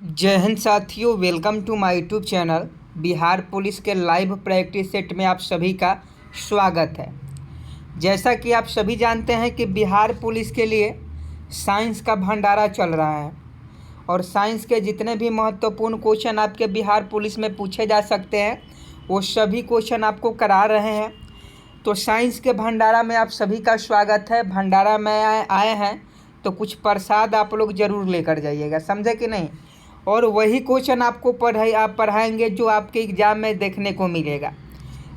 जय हिंद साथियों, welcome to my YouTube channel. Bihar police के लाइव प्रैक्टिस सेट में आप सभी का स्वागत है। जैसा कि आप सभी जानते हैं कि बिहार पुलिस के लिए साइंस का भंडारा चल रहा है और साइंस के जितने भी महत्वपूर्ण क्वेश्चन आपके बिहार पुलिस में पूछे जा सकते हैं वो सभी क्वेश्चन आपको करा रहे हैं। तो साइंस के भंडारा में आप सभी का स्वागत है। भंडारा में आए हैं तो कुछ प्रसाद आप लोग ज़रूर लेकर जाइएगा, समझे कि नहीं। और वही क्वेश्चन आपको पढ़ाएंगे जो आपके एग्ज़ाम में देखने को मिलेगा।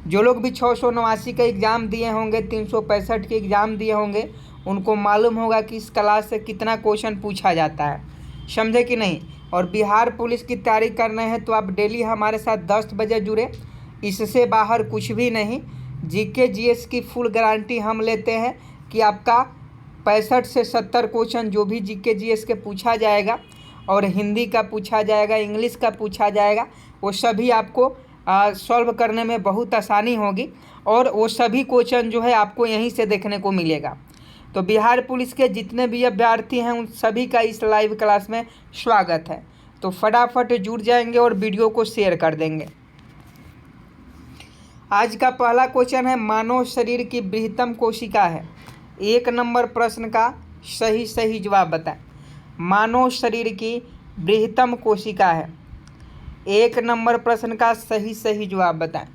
जो लोग भी 689 का एग्ज़ाम दिए होंगे, 365 के एग्ज़ाम दिए होंगे, उनको मालूम होगा कि इस क्लास से कितना क्वेश्चन पूछा जाता है, समझे कि नहीं। और बिहार पुलिस की तैयारी करना है तो आप डेली हमारे साथ 10 बजे जुड़े। इससे बाहर कुछ भी नहीं। जीके जीएस की फुल गारंटी हम लेते हैं कि आपका 65 से 70 क्वेश्चन जो भी जीके जीएस के पूछा जाएगा और हिंदी का पूछा जाएगा, इंग्लिश का पूछा जाएगा, वो सभी आपको सॉल्व करने में बहुत आसानी होगी और वो सभी क्वेश्चन जो है आपको यहीं से देखने को मिलेगा। तो बिहार पुलिस के जितने भी अभ्यर्थी हैं उन सभी का इस लाइव क्लास में स्वागत है। तो फटाफट जुड़ जाएंगे और वीडियो को शेयर कर देंगे। आज का पहला क्वेश्चन है, मानव शरीर की बृहत्तम कोशिका है। 1 नंबर प्रश्न का सही जवाब बताएं। मानव शरीर की बृहत्तम कोशिका है। 1 नंबर प्रश्न का सही जवाब बताएं।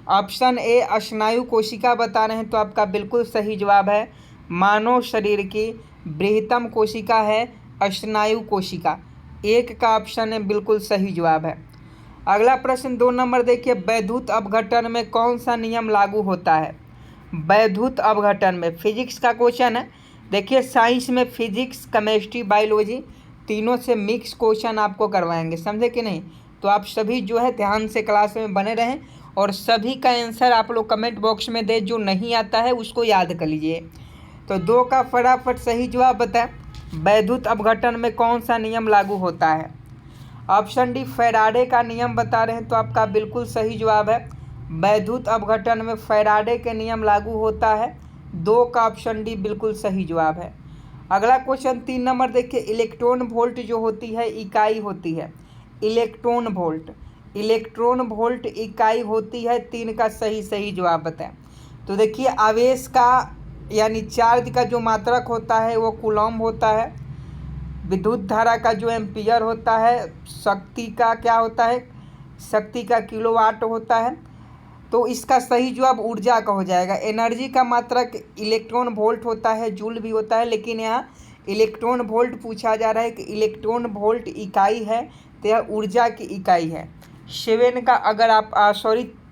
ऑप्शन ए स्नायु कोशिका बता रहे हैं तो आपका बिल्कुल सही जवाब है। मानव शरीर की बृहत्तम कोशिका है स्नायु कोशिका। 1 का ऑप्शन है बिल्कुल सही जवाब है। अगला प्रश्न 2 नंबर देखिए, वैद्युत अपघटन में कौन सा नियम लागू होता है। वैद्युत अपघटन में फिजिक्स का क्वेश्चन है। देखिए साइंस में फिजिक्स, केमिस्ट्री, बायोलॉजी तीनों से मिक्स क्वेश्चन आपको करवाएंगे, समझे कि नहीं। तो आप सभी जो है ध्यान से क्लास में बने रहें और सभी का आंसर आप लोग कमेंट बॉक्स में दे। जो नहीं आता है उसको याद कर लीजिए। तो 2 का फटाफट सही जवाब बताएं। वैद्युत अपघटन में कौन सा नियम लागू होता है। ऑप्शन डी फैराडे का नियम बता रहे हैं तो आपका बिल्कुल सही जवाब है। वैद्युत अपघटन में फैराडे के नियम लागू होता है। 2 का ऑप्शन डी बिल्कुल सही जवाब है। अगला क्वेश्चन 3 नंबर देखिए, इलेक्ट्रॉन वोल्ट जो होती है इकाई होती है। इलेक्ट्रॉन वोल्ट इकाई होती है। 3 का सही जवाब बताएं। तो देखिए आवेश का यानी चार्ज का जो मात्रक होता है वो कूलम्ब होता है। विद्युत धारा का जो एम्पियर होता है, शक्ति का क्या होता है, शक्ति का किलोवाट होता है। तो इसका सही जवाब ऊर्जा का हो जाएगा। एनर्जी का मात्रक इलेक्ट्रॉन वोल्ट होता है, जूल भी होता है, लेकिन यहाँ इलेक्ट्रॉन वोल्ट पूछा जा रहा है कि इलेक्ट्रॉन वोल्ट इकाई है तो यह ऊर्जा की इकाई है। 7 का अगर आप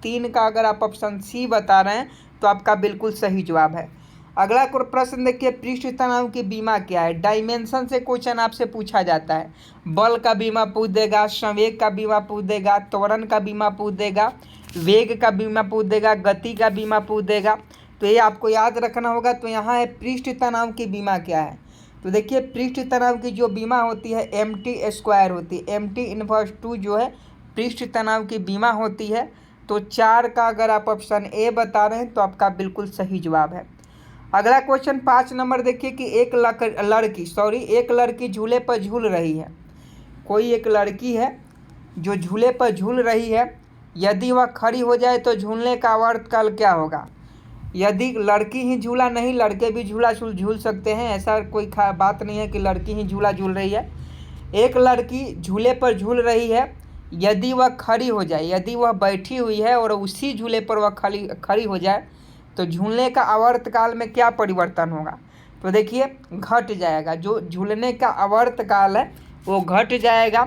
3 का अगर आप ऑप्शन सी बता रहे हैं तो आपका बिल्कुल सही जवाब है। अगला प्रश्न देखिए, पृष्ठ तनाव की बीमा क्या है। डायमेंशन से क्वेश्चन आपसे पूछा जाता है। बल का बीमा पूछ देगा, संवेग का बीमा पूछ देगा, त्वरण का बीमा पूछ देगा, वेग का बीमा पूछ देगा, गति का बीमा पूछ देगा। तो ये आपको याद रखना होगा। तो यहाँ है पृष्ठ तनाव की बीमा क्या है। तो देखिए पृष्ठ तनाव की जो बीमा होती है mt² होती है। mt−2 जो है पृष्ठ तनाव की बीमा होती है। तो 4 का अगर आप ऑप्शन ए बता रहे हैं तो आपका बिल्कुल सही जवाब है। अगला क्वेश्चन 5 नंबर देखिए कि एक लड़की झूले पर झूल रही है। कोई एक लड़की है जो झूले पर झूल रही है। यदि वह खड़ी हो जाए तो झूलने का आवर्तकाल क्या होगा। यदि लड़की ही झूला नहीं, लड़के भी झूला झूल सकते हैं, ऐसा कोई बात नहीं है कि लड़की ही झूला झूल रही है। एक लड़की झूले पर झूल रही है। यदि वह खड़ी हो जाए, यदि वह बैठी हुई है और उसी झूले पर वह खड़ी हो जाए तो झूलने का आवर्तकाल में क्या परिवर्तन होगा। तो देखिए घट जाएगा। जो झूलने का आवर्तकाल है वो घट जाएगा।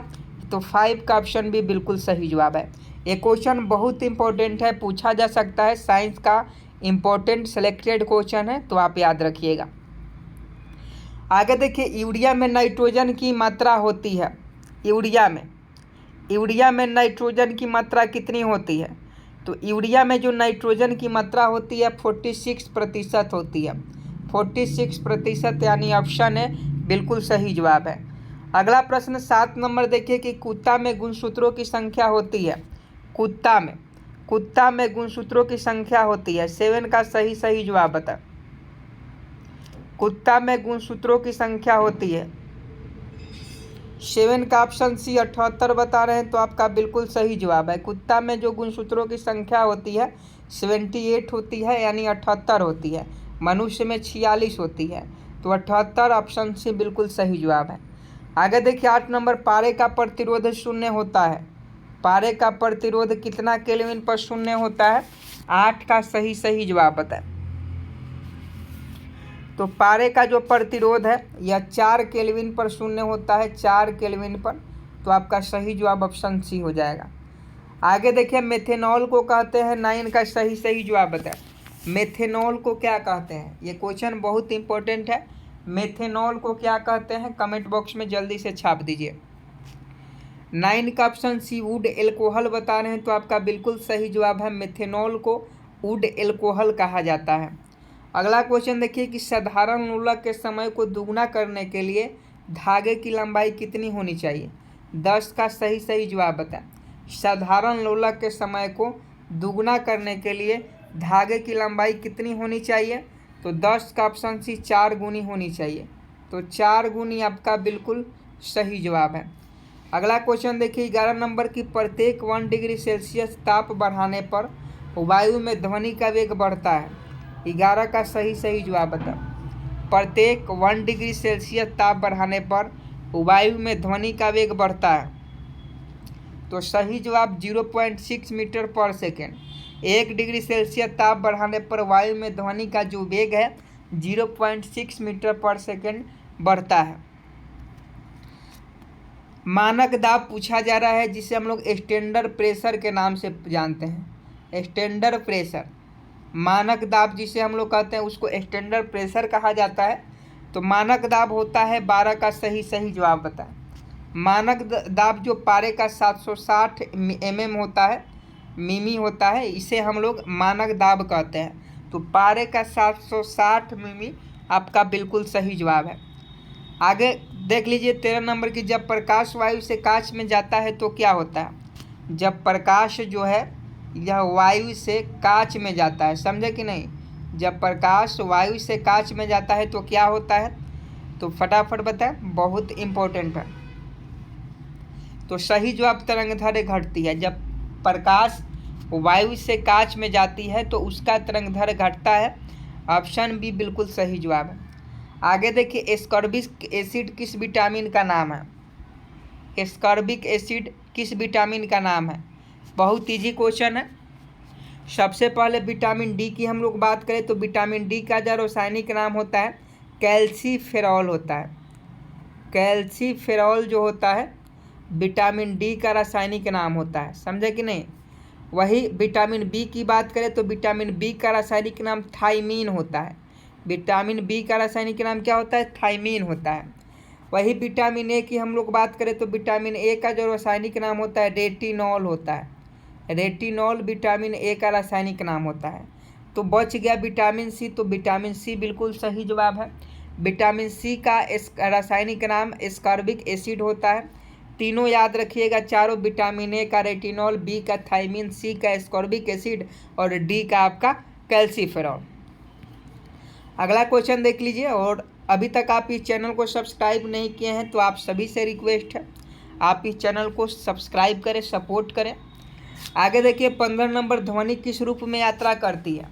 तो 5 का ऑप्शन भी बिल्कुल सही जवाब है। ये क्वेश्चन बहुत इंपॉर्टेंट है, पूछा जा सकता है, साइंस का इम्पोर्टेंट सेलेक्टेड क्वेश्चन है, तो आप याद रखिएगा। आगे देखिए, यूरिया में नाइट्रोजन की मात्रा होती है। यूरिया में नाइट्रोजन की मात्रा कितनी होती है। तो यूरिया में जो नाइट्रोजन की मात्रा होती है 46% होती है। 46% यानी ऑप्शन है बिल्कुल सही जवाब है। अगला प्रश्न 7 नंबर देखिए कि कुत्ता में गुणसूत्रों की संख्या होती है। कुत्ता में गुणसूत्रों की संख्या होती है। 7 का सही जवाब बता। कुत्ता में गुणसूत्रों की संख्या होती है 7 का ऑप्शन सी 78 बता रहे हैं, तो आपका बिल्कुल सही जवाब है। कुत्ता में जो गुणसूत्रों की संख्या होती है 78 होती है, यानी 78 होती है। मनुष्य में 46 होती है, तो 78 ऑप्शन सी बिल्कुल सही जवाब है। आगे देखिए 8 नंबर, पारे का प्रतिरोध शून्य होता है। पारे का प्रतिरोध कितना केल्विन पर शून्य होता है? 8 का सही जवाब बताएं। तो पारे का जो प्रतिरोध है यह 4 केल्विन पर शून्य होता है, 4 केल्विन पर। तो आपका सही जवाब ऑप्शन सी हो जाएगा। आगे देखिए मेथेनॉल को कहते हैं 9 का सही जवाब बताएं। मेथेनॉल को क्या कहते हैं? ये क्वेश्चन बहुत इंपॉर्टेंट है। मेथेनॉल को क्या कहते हैं? कमेंट बॉक्स में जल्दी से छाप दीजिए। 9 का ऑप्शन सी वुड एल्कोहल बता रहे हैं, तो आपका बिल्कुल सही जवाब है। मेथेनॉल को वुड एल्कोहल कहा जाता है। अगला क्वेश्चन देखिए कि साधारण लोलक के समय को दुगना करने के लिए धागे की लंबाई कितनी होनी चाहिए? 10 का सही जवाब बताएं। साधारण लोलक के समय को दुगना करने के लिए धागे की लंबाई कितनी होनी चाहिए? तो 10 का ऑप्शन सी 4 गुनी होनी चाहिए। तो 4 गुनी आपका बिल्कुल सही जवाब है। अगला क्वेश्चन देखिए 11 नंबर की प्रत्येक 1 डिग्री सेल्सियस ताप बढ़ाने पर वायु में ध्वनि का वेग बढ़ता है। 11 का सही जवाब बता। प्रत्येक 1 डिग्री सेल्सियस ताप बढ़ाने पर वायु में ध्वनि का वेग बढ़ता है। तो सही जवाब 0.6 मीटर पर सेकेंड। 1 डिग्री सेल्सियस ताप बढ़ाने पर वायु में ध्वनि का जो वेग है 0.6 मीटर पर सेकेंड बढ़ता है। मानक दाब पूछा जा रहा है, जिसे हम लोग स्टैंडर्ड प्रेशर के नाम से जानते हैं। स्टैंडर्ड प्रेशर, मानक दाब जिसे हम लोग कहते हैं उसको स्टैंडर्ड प्रेशर कहा जाता है। तो मानक दाब होता है 12 का सही जवाब बताएं। मानक दाब जो पारे का 760 mm होता है, मिमी होता है, इसे हम लोग मानक दाब कहते हैं। तो पारे का 760 मिमी आपका बिल्कुल सही जवाब है। आगे देख लीजिए 13 नंबर की, जब प्रकाश वायु से कांच में जाता है तो क्या होता है? जब प्रकाश जो है यह वायु से कांच में जाता है, समझे कि नहीं? जब प्रकाश वायु से कांच में जाता है तो क्या होता है? तो फटाफट बताएं, बहुत इम्पोर्टेंट है। तो सही जवाब तरंगदैर्घ्य घटती है। जब प्रकाश वायु से कांच में जाती है तो उसका तरंगदैर्घ्य घटता है। ऑप्शन बी बिल्कुल सही जवाब है। आगे देखिए एस्कॉर्बिक एसिड किस विटामिन का नाम है? एस्कॉर्बिक एसिड किस विटामिन का नाम है? बहुत ईजी क्वेश्चन है। सबसे पहले विटामिन डी की हम लोग बात करें तो विटामिन डी का जो रासायनिक नाम होता है कैल्सीफेरॉल होता है। कैल्सीफेरॉल जो होता है विटामिन डी का रासायनिक नाम होता है, समझे कि नहीं? वही विटामिन बी की बात करें तो विटामिन बी का रासायनिक नाम थायमीन होता है। विटामिन बी का रासायनिक नाम क्या होता है? थायमीन होता है। वही विटामिन ए की हम लोग बात करें तो विटामिन ए का जो रासायनिक नाम होता है रेटिनॉल होता है। रेटिनॉल विटामिन ए का रासायनिक नाम होता है। तो बच गया विटामिन सी, तो विटामिन सी बिल्कुल सही जवाब है। विटामिन सी का रासायनिक नाम एस्कॉर्बिक एसिड होता है। तीनों याद रखिएगा, चारों विटामिन ए का रेटिनॉल, बी का थायमीन, सी का एस्कॉर्बिक एसिड और डी का आपका कैल्सीफेरॉल। अगला क्वेश्चन देख लीजिए। और अभी तक आप इस चैनल को सब्सक्राइब नहीं किए हैं तो आप सभी से रिक्वेस्ट है आप इस चैनल को सब्सक्राइब करें, सपोर्ट करें। आगे देखिए 15 नंबर, ध्वनि किस रूप में यात्रा करती है?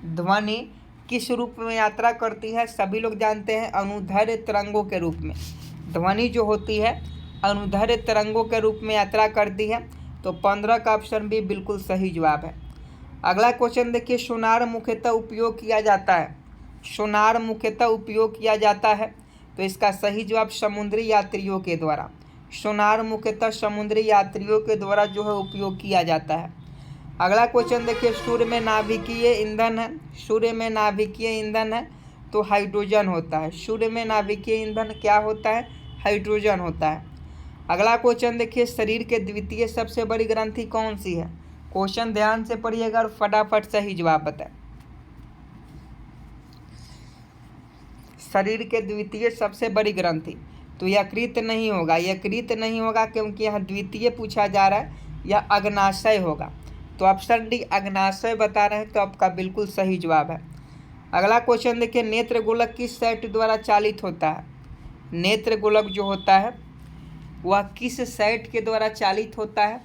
ध्वनि किस रूप में यात्रा करती है? सभी लोग जानते हैं अनुदैर्घ्य तरंगों के रूप में। ध्वनि जो होती है अनुदैर्घ्य तरंगों के रूप में यात्रा करती है। तो 15 का ऑप्शन भी बिल्कुल सही जवाब है। अगला क्वेश्चन देखिए, सोनार मुख्यतः उपयोग किया जाता है। सोनार मुख्यतः उपयोग किया जाता है, तो इसका सही जवाब समुद्री यात्रियों के द्वारा। सोनार मुख्यतः समुद्री यात्रियों के द्वारा जो है उपयोग किया जाता है। अगला क्वेश्चन देखिए, सूर्य में नाभिकीय ईंधन है। सूर्य में नाभिकीय ईंधन है तो हाइड्रोजन होता है। सूर्य में नाभिकीय ईंधन क्या होता है? हाइड्रोजन होता है। अगला क्वेश्चन देखिए, शरीर के द्वितीय सबसे बड़ी ग्रंथि कौन सी है? क्वेश्चन ध्यान से पढ़िएगा और फटाफट सही जवाब बताएं। शरीर के द्वितीय सबसे बड़ी ग्रंथि, तो यकृत नहीं होगा। यकृत नहीं होगा क्योंकि यहाँ द्वितीय पूछा जा रहा है, यह अग्नाशय होगा। तो ऑप्शन डी अग्नाशय बता रहे हैं, तो आपका बिल्कुल सही जवाब है। अगला क्वेश्चन देखिए, नेत्र गोलक किस सेट द्वारा चालित होता है? नेत्र गोलक जो होता है वह किस सेट के द्वारा चालित होता है?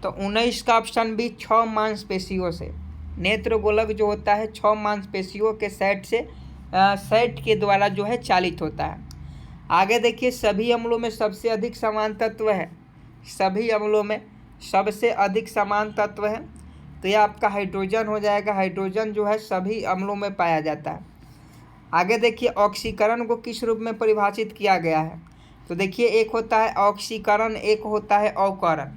तो 19 का ऑप्शन बी 6 मांसपेशियों से। नेत्र गोलक जो होता है 6 मांसपेशियों के सेट के द्वारा जो है चालित होता है। आगे देखिए, सभी अम्लों में सबसे अधिक समान तत्व है। सभी अम्लों में सबसे अधिक समान तत्व है तो यह आपका हाइड्रोजन हो जाएगा। हाइड्रोजन जो है सभी अम्लों में पाया जाता है। आगे देखिए, ऑक्सीकरण को किस रूप में परिभाषित किया गया है? तो देखिए, एक होता है ऑक्सीकरण, एक होता है अवकरण।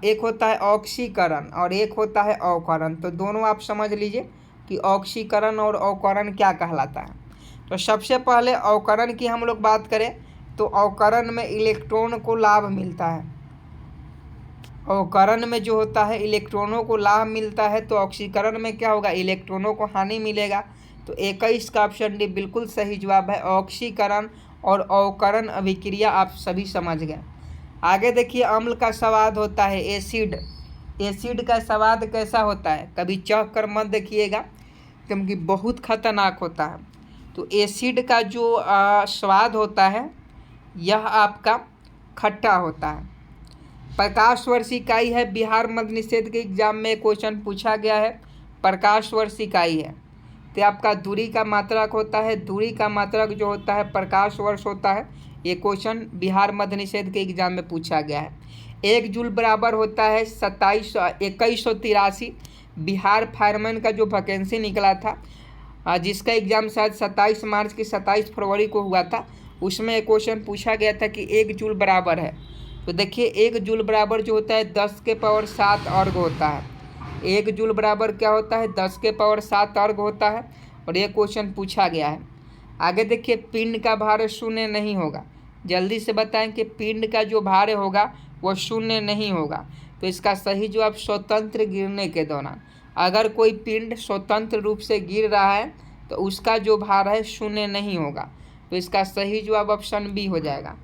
एक होता है ऑक्सीकरण और एक होता है अवकरण। तो दोनों आप समझ लीजिए कि ऑक्सीकरण और अवकरण क्या कहलाता है। तो सबसे पहले अवकरण की हम लोग बात करें तो अवकरण में इलेक्ट्रॉन को लाभ मिलता है। अवकरण में जो होता है इलेक्ट्रॉनों को लाभ मिलता है, तो ऑक्सीकरण में क्या होगा? इलेक्ट्रॉनों को हानि मिलेगा। तो 21 का ऑप्शन डी बिल्कुल सही जवाब है। ऑक्सीकरण और अवकरण अभिक्रिया आप सभी समझ गए। आगे देखिए, अम्ल का स्वाद होता है एसिड। एसिड का स्वाद कैसा होता है? कभी चख कर मत देखिएगा क्योंकि बहुत खतरनाक होता है। तो एसिड का जो स्वाद होता है यह आपका खट्टा होता है। प्रकाश वर्ष इकाई है। बिहार मध्य निषेध के एग्जाम में क्वेश्चन पूछा गया है, प्रकाश वर्ष इकाई है तो आपका दूरी का मात्रक होता है। दूरी का मात्रक जो होता है प्रकाश वर्ष होता है। ये क्वेश्चन बिहार मध्य निषेध के एग्जाम में पूछा गया है। 1 जूल बराबर होता है 2183। बिहार फायरमैन का जो वैकेंसी निकला था जिसका एग्ज़ाम शायद 27 मार्च की 27 फरवरी को हुआ था, उसमें एक क्वेश्चन पूछा गया था कि 1 जूल बराबर है। तो देखिए, 1 जूल बराबर जो होता है 10 के पावर 7 अर्घ होता है। 1 जूल बराबर क्या होता है? 10 के पावर 7 अर्घ होता है और ये क्वेश्चन पूछा गया है। आगे देखिए, पिंड का भार शून्य नहीं होगा। जल्दी से बताएं कि पिंड का जो भार होगा वह शून्य नहीं होगा। तो इसका सही जवाब स्वतंत्र गिरने के दौरान। अगर कोई पिंड स्वतंत्र रूप से गिर रहा है तो उसका जो भार है शून्य नहीं होगा। तो इसका सही जवाब ऑप्शन बी हो जाएगा।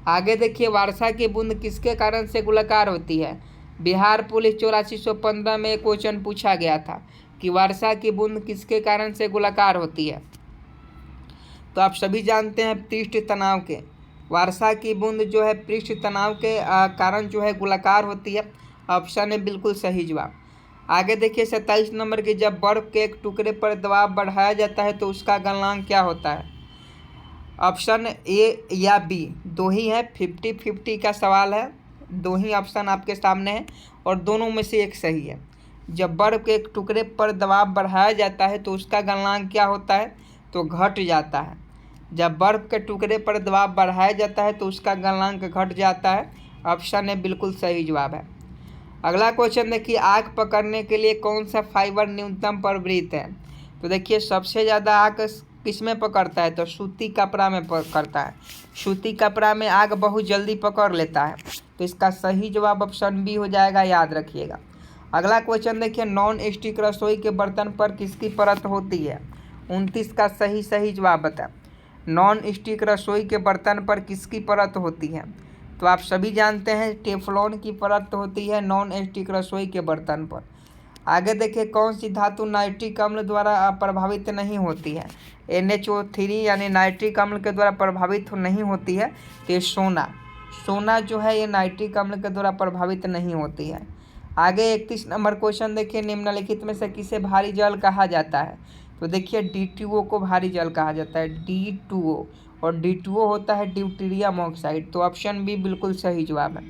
आगे देखिए, वर्षा की बूंद किसके कारण से गोलाकार होती है? बिहार पुलिस 8415 में क्वेश्चन पूछा गया था कि वर्षा की बूंद किसके कारण से गोलाकार होती है? तो आप सभी जानते हैं पृष्ठ तनाव के। वर्षा की बूंद जो है पृष्ठ तनाव के कारण जो है गोलाकार होती है। ऑप्शन है बिल्कुल सही जवाब। आगे देखिए, 27 नंबर की, जब बर्फ के एक टुकड़े पर दबाव बढ़ाया जाता है तो उसका गलनांक क्या होता है? ऑप्शन ए या बी, दो ही है। 50-50 का सवाल है, दो ही ऑप्शन आपके सामने है और दोनों में से एक सही है। जब बर्फ के एक टुकड़े पर दबाव बढ़ाया जाता है तो उसका गलनांक क्या होता है? तो घट जाता है। जब बर्फ के टुकड़े पर दबाव बढ़ाया जाता है तो उसका गलनांक घट जाता है। ऑप्शन ए बिल्कुल सही जवाब है। अगला क्वेश्चन देखिए, आग पकड़ने के लिए कौन सा फाइबर न्यूनतम प्रवृत्त है? तो देखिए, सबसे ज़्यादा आग किस में पकड़ता है? तो सूती कपड़ा में पकड़ता है। सूती कपड़ा में आग बहुत जल्दी पकड़ लेता है। तो इसका सही जवाब ऑप्शन बी हो जाएगा, याद रखिएगा। अगला क्वेश्चन देखिए, नॉन स्टिक रसोई के बर्तन पर किसकी परत होती है? 29 का सही जवाब बताएं। नॉन स्टिक रसोई के बर्तन पर किसकी परत होती है? तो आप सभी जानते हैं टेफ्लॉन की परत होती है नॉन स्टिक रसोई के बर्तन पर। आगे देखिए, कौन सी धातु नाइट्रिक अम्ल द्वारा प्रभावित नहीं होती है? NH3 यानी नाइट्रिक अम्ल के द्वारा प्रभावित नहीं होती है। तो ये सोना जो है ये नाइट्रिक अम्ल के द्वारा प्रभावित नहीं होती है। आगे 31 नंबर क्वेश्चन देखिए, निम्नलिखित में से किसे भारी जल कहा जाता है? तो देखिए, D2O को भारी जल कहा जाता है, D2O, और D2O होता है ड्यूटीरियम ऑक्साइड। तो ऑप्शन बी बिल्कुल सही जवाब है।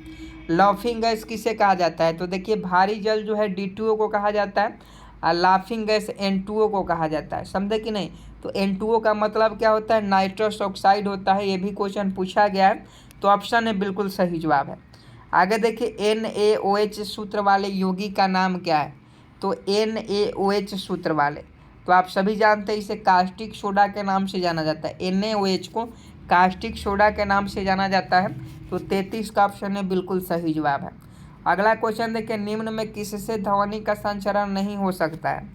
लाफिंग गैस किसे कहा जाता है? तो देखिए, भारी जल जो है D2O को कहा जाता है और लाफिंग गैस N2O को कहा जाता है। समझे कि नहीं? तो N2O का मतलब क्या होता है? नाइट्रस ऑक्साइड होता है। ये भी क्वेश्चन पूछा गया है। तो ऑप्शन है बिल्कुल सही जवाब है। आगे देखिए, NaOH सूत्र वाले यौगिक का नाम क्या है? तो NaOH सूत्र वाले, तो आप सभी जानते हैं इसे कास्टिक सोडा के नाम से जाना जाता है। NaOH को कास्टिक सोडा के नाम से जाना जाता है। तो 33 का ऑप्शन है बिल्कुल सही जवाब है। अगला क्वेश्चन देखिए, निम्न में किससे ध्वनि का संचरण नहीं हो सकता है?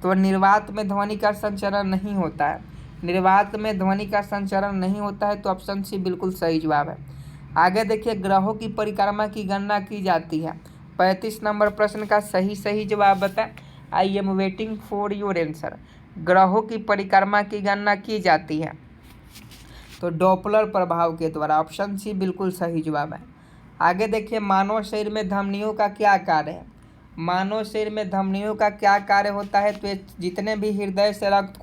तो निर्वात में ध्वनि का संचरण नहीं होता है। निर्वात में ध्वनि का संचरण नहीं होता है। तो ऑप्शन सी बिल्कुल सही जवाब है। आगे देखिए, ग्रहों की परिक्रमा की गणना की जाती है। 35 नंबर प्रश्न का सही जवाब बताएं। I am waiting for your answer. ग्रहों की परिक्रमा की गणना की जाती है। तो डॉपलर प्रभाव के द्वारा। ऑप्शन सी बिल्कुल सही जवाब है। आगे देखिए, मानव शरीर में धमनियों का क्या कार्य है। मानव शरीर में धमनियों का क्या कार्य होता है, तो ये जितने भी हृदय से रक्त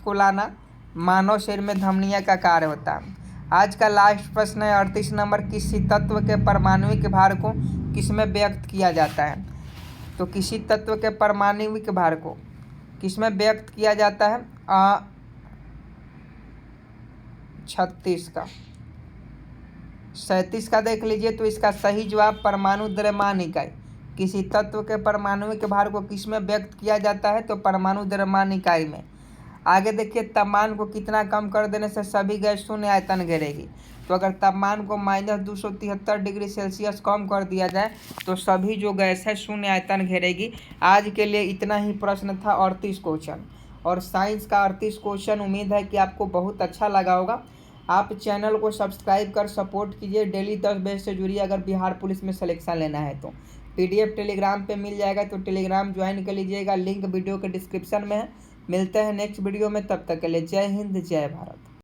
को लाना मानव शरीर में धमनियों का कार्य होता है। आज का लास्ट प्रश्न है 38 नंबर, किसी तत्व के परमाणविक भार को किसमें व्यक्त किया जाता है। तो किसी तत्व के परमाणविक भार को किसमें व्यक्त किया जाता है, 36 का 37 का देख लीजिए। तो इसका सही जवाब परमाणु द्रव्यमान इकाई। किसी तत्व के परमाणुविक भार को किसमें व्यक्त किया जाता है, तो परमाणु द्रव्यमान इकाई में। आगे देखिए, तापमान को कितना कम कर देने से सभी गैस शून्य आयतन घेरेगी। तो अगर तापमान को -273 डिग्री सेल्सियस कम कर दिया जाए तो सभी जो गैस है शून्य आयतन घेरेगी। आज के लिए इतना ही प्रश्न था, 38 क्वेश्चन और साइंस का 38 क्वेश्चन। उम्मीद है कि आपको बहुत अच्छा लगा होगा। आप चैनल को सब्सक्राइब कर सपोर्ट कीजिए। डेली 10 बजे से जुड़िए। अगर बिहार पुलिस में सिलेक्शन लेना है तो PDF टेलीग्राम पे मिल जाएगा, तो टेलीग्राम ज्वाइन कर लीजिएगा। लिंक वीडियो के डिस्क्रिप्शन में है। मिलते हैं नेक्स्ट वीडियो में, तब तक के लिए जय हिंद जय भारत।